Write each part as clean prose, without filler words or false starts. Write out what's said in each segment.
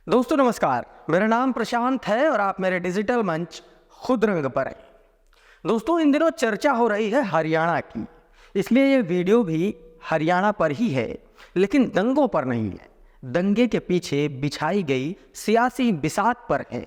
दोस्तों नमस्कार, मेरा नाम प्रशांत है और आप मेरे डिजिटल मंच खुद रंग पर हैं। दोस्तों इन दिनों चर्चा हो रही है हरियाणा की, इसलिए ये वीडियो भी हरियाणा पर ही है, लेकिन दंगों पर नहीं है। दंगे के पीछे बिछाई गई सियासी बिसात पर है।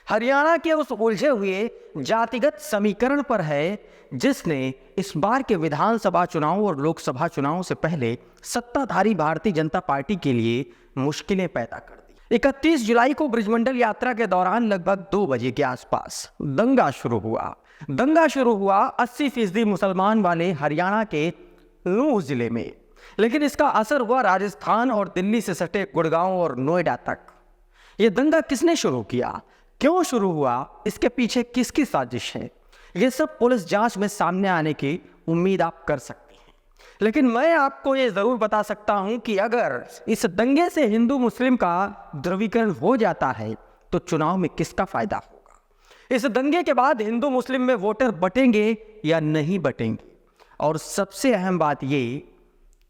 हरियाणा के उस उलझे हुए जातिगत समीकरण पर है जिसने इस बार के विधानसभा चुनाव और लोकसभा चुनाव से पहले सत्ताधारी भारतीय जनता पार्टी के लिए मुश्किलें पैदा कर दी। 31 जुलाई को ब्रिजमंडल यात्रा के दौरान लगभग 2 बजे के आसपास दंगा शुरू हुआ 80% मुसलमान वाले हरियाणा के नूह जिले में, लेकिन इसका असर हुआ राजस्थान और दिल्ली से सटे गुड़गांव और नोएडा तक। यह दंगा किसने शुरू किया, क्यों शुरू हुआ, इसके पीछे किसकी साजिश है, यह सब पुलिस जांच में सामने आने की उम्मीद आप कर सकते हैं। लेकिन मैं आपको यह जरूर बता सकता हूं कि अगर इस दंगे से हिंदू मुस्लिम का ध्रुवीकरण हो जाता है तो चुनाव में किसका फायदा होगा। इस दंगे के बाद हिंदू मुस्लिम में वोटर बटेंगे या नहीं बटेंगे, और सबसे अहम बात यह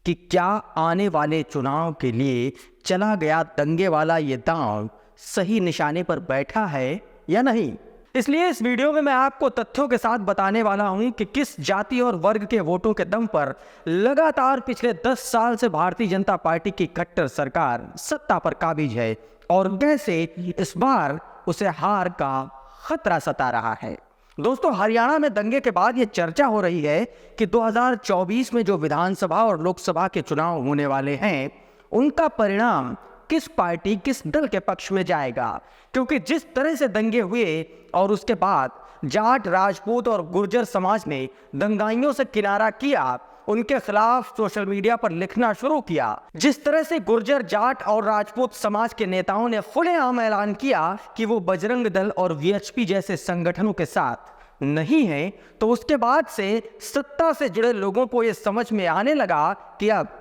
कि क्या आने वाले चुनाव के लिए चला गया दंगे वाला ये दांव सही निशाने पर बैठा है या नहीं। इसलिए इस वीडियो में मैं आपको तथ्यों के साथ बताने वाला हूं कि किस जाति और वर्ग के वोटों के दम पर लगातार पिछले 10 साल से भारतीय जनता पार्टी की कट्टर सरकार सत्ता पर काबिज है और कैसे इस बार उसे हार का खतरा सता रहा है। दोस्तों हरियाणा में दंगे के बाद यह चर्चा हो रही है कि 2024 में जो विधानसभा और लोकसभा के चुनाव होने वाले हैं उनका परिणाम किस पार्टी किस दल के पक्ष में जाएगा, क्योंकि जिस तरह से दंगे हुए और उसके बाद जाट राजपूत और गुर्जर समाज ने दंगाइयों से किनारा किया, उनके खिलाफ सोशल मीडिया पर लिखना शुरू किया, जिस तरह से गुर्जर जाट और राजपूत समाज के नेताओं ने खुलेआम ऐलान किया कि वो बजरंग दल और वीएचपी जैसे संगठनों के साथ नहीं है, तो उसके बाद से सत्ता से जुड़े लोगों को यह समझ में आने लगा कि अब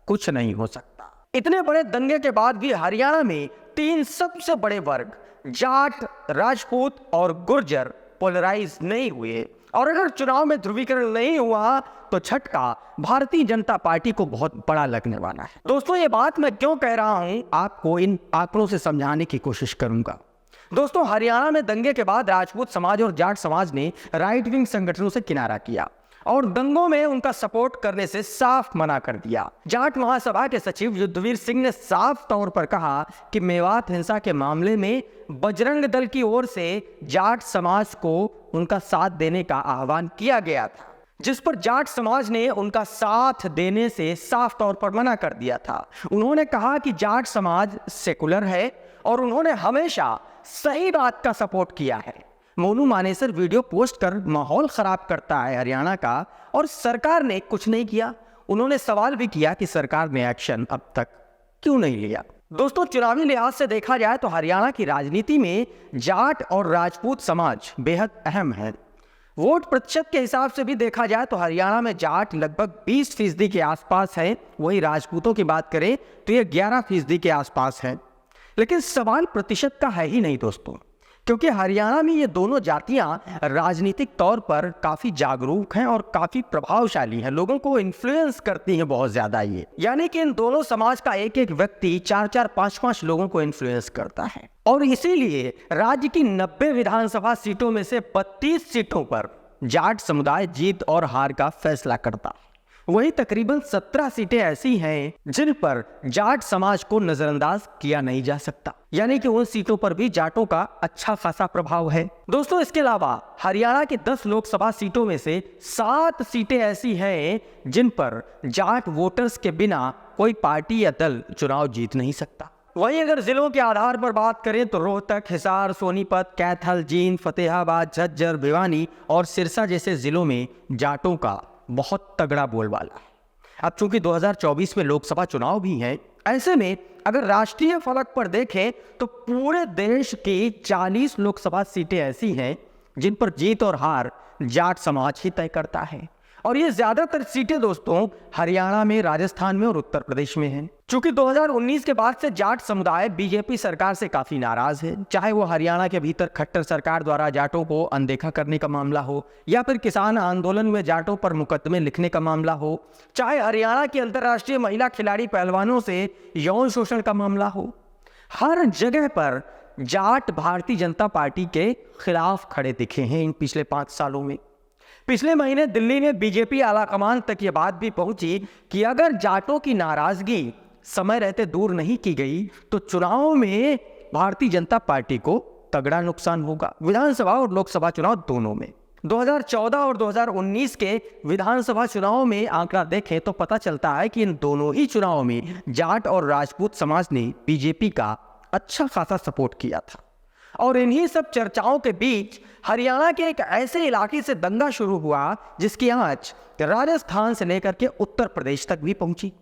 कुछ नहीं हो सकता। इतने बड़े दंगे के बाद भी हरियाणा में 3 सबसे बड़े वर्ग जाट, राजपूत और गुर्जर पोलराइज नहीं हुए, और अगर चुनाव में ध्रुवीकरण नहीं हुआ तो झटका भारतीय जनता पार्टी को बहुत बड़ा लगने वाला है। दोस्तों ये बात मैं क्यों कह रहा हूं, आपको इन आंकड़ों से समझाने की कोशिश करूंगा। दोस्तों हरियाणा में दंगे के बाद राजपूत समाज और जाट समाज ने राइट विंग संगठनों से किनारा किया और दंगों में उनका सपोर्ट करने से साफ मना कर दिया। जाट महासभा के सचिव युद्धवीर सिंह ने साफ तौर पर कहा कि मेवात हिंसा के मामले में बजरंग दल की ओर से जाट समाज को उनका साथ देने का आह्वान किया गया था, जिस पर जाट समाज ने उनका साथ देने से साफ तौर पर मना कर दिया था। उन्होंने कहा कि जाट समाज सेकुलर है और उन्होंने हमेशा सही बात का सपोर्ट किया है। मोनू मानेसर वीडियो पोस्ट कर माहौल खराब करता है हरियाणा का, और सरकार ने कुछ नहीं किया। उन्होंने सवाल भी किया कि सरकार ने एक्शन अब तक क्यों नहीं लिया। दोस्तों चुनावी लिहाज से देखा जाए तो हरियाणा की राजनीति में जाट और राजपूत समाज बेहद अहम है। वोट प्रतिशत के हिसाब से भी देखा जाए तो हरियाणा में जाट लगभग 20% के आसपास है, वही राजपूतों की बात करें तो ये 11% के आसपास है। लेकिन सवाल प्रतिशत का है ही नहीं दोस्तों, क्योंकि हरियाणा में ये दोनों जातियां राजनीतिक तौर पर काफी जागरूक हैं और काफी प्रभावशाली हैं, लोगों को इन्फ्लुएंस करती हैं बहुत ज्यादा। ये यानी कि इन दोनों समाज का एक एक व्यक्ति 4-4, 5-5 लोगों को इन्फ्लुएंस करता है, और इसीलिए राज्य की 90 विधानसभा सीटों में से 32 सीटों पर जाट समुदाय जीत और हार का फैसला करता है। वही तकरीबन 17 सीटें ऐसी हैं जिन पर जाट समाज को नजरअंदाज किया नहीं जा सकता, यानी कि उन सीटों पर भी जाटों का अच्छा खासा प्रभाव है। दोस्तों इसके अलावा हरियाणा की 10 लोकसभा सीटों में से 7 सीटें ऐसी हैं जिन पर जाट वोटर्स के बिना कोई पार्टी या दल चुनाव जीत नहीं सकता। वहीं अगर जिलों के आधार पर बात करें तो रोहतक, हिसार, सोनीपत, कैथल, जींद, फतेहाबाद, झज्जर, भिवानी और सिरसा जैसे जिलों में जाटों का बहुत तगड़ा बोलबाला है। अब चूंकि 2024 में लोकसभा चुनाव भी हैं, ऐसे में अगर राष्ट्रीय फलक पर देखें तो पूरे देश की 40 लोकसभा सीटें ऐसी हैं जिन पर जीत और हार जाट समाज ही तय करता है, और ये ज्यादातर सीटें दोस्तों हरियाणा में, राजस्थान में और उत्तर प्रदेश में हैं। चूंकि 2019 के बाद से जाट समुदाय बीजेपी सरकार से काफी नाराज है, चाहे वो हरियाणा के भीतर खट्टर सरकार द्वारा जाटों को अनदेखा करने का मामला हो, या फिर किसान आंदोलन में जाटों पर मुकदमे लिखने का मामला हो, चाहे हरियाणा की अंतर्राष्ट्रीय महिला खिलाड़ी पहलवानों से यौन शोषण का मामला हो। हर जगह पर जाट भारतीय जनता पार्टी के खिलाफ खड़े दिखे हैं इन पिछले 5 सालों में। पिछले महीने दिल्ली में बीजेपी आलाकमान तक यह बात भी पहुंची कि अगर जाटों की नाराजगी समय रहते दूर नहीं की गई तो चुनाव में भारतीय जनता पार्टी को तगड़ा नुकसान होगा, विधानसभा और लोकसभा चुनाव दोनों में। 2014 और 2019 के विधानसभा चुनाव में आंकड़ा देखें तो पता चलता है कि इन दोनों ही चुनावों में जाट और राजपूत समाज ने बीजेपी का अच्छा खासा सपोर्ट किया था। और इन्हीं सब चर्चाओं के बीच हरियाणा के एक ऐसे इलाके से दंगा शुरू हुआ जिसकी आंच राजस्थान से लेकर के उत्तर प्रदेश तक भी पहुंची,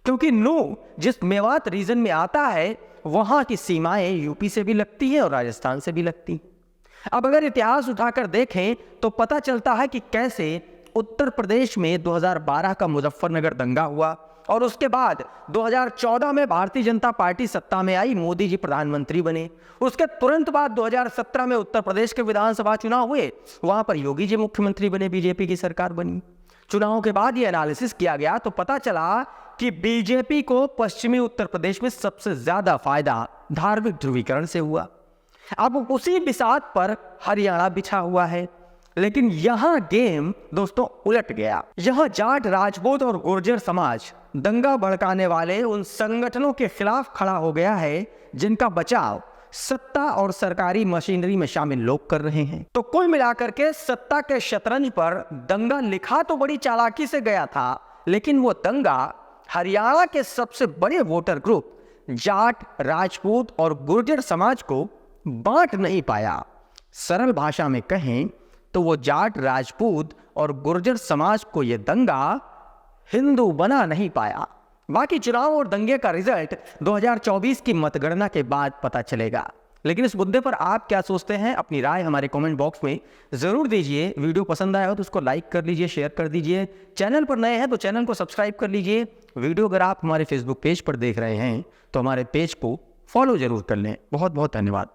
क्योंकि नू जिस मेवात रीजन में आता है वहां की सीमाएं यूपी से भी लगती हैं और राजस्थान से भी लगती हैं। अब अगर इतिहास उठाकर देखें तो पता चलता है कि कैसे उत्तर प्रदेश में 2012 का मुजफ्फरनगर दंगा हुआ और उसके बाद 2014 में भारतीय जनता पार्टी सत्ता में आई, मोदी जी प्रधानमंत्री बने। उसके तुरंत बाद 2017 में उत्तर प्रदेश के विधानसभा चुनाव हुए, वहां पर योगी जी मुख्यमंत्री बने, बीजेपी की सरकार बनी। चुनाव के बाद ये एनालिसिस किया गया तो पता चला कि बीजेपी को पश्चिमी उत्तर प्रदेश में सबसे ज्यादा फायदा धार्मिक ध्रुवीकरण से हुआ। अब उसी बिसात पर हरियाणा बिछा हुआ है, लेकिन यहां गेम दोस्तों उलट गया। यहां जाट, राजपूत और गुर्जर समाज दंगा भड़काने वाले उन संगठनों के खिलाफ खड़ा हो गया है जिनका बचाव सत्ता और सरकारी मशीनरी में शामिल लोग कर रहे हैं। तो कुल मिलाकर के सत्ता के शतरंज पर दंगा लिखा तो बड़ी चालाकी से गया था, लेकिन वो दंगा हरियाणा के सबसे बड़े वोटर ग्रुप जाट, राजपूत और गुर्जर समाज को बांट नहीं पाया। सरल भाषा में कहें तो वो जाट, राजपूत और गुर्जर समाज को ये दंगा हिंदू बना नहीं पाया। बाकी चुनाव और दंगे का रिजल्ट 2024 की मतगणना के बाद पता चलेगा। लेकिन इस मुद्दे पर आप क्या सोचते हैं, अपनी राय हमारे कमेंट बॉक्स में जरूर दीजिए। वीडियो पसंद आया हो तो उसको लाइक कर लीजिए, शेयर कर दीजिए। चैनल पर नए हैं तो चैनल को सब्सक्राइब कर लीजिए। वीडियो अगर आप हमारे फेसबुक पेज पर देख रहे हैं तो हमारे पेज को फॉलो जरूर कर लें। बहुत बहुत धन्यवाद।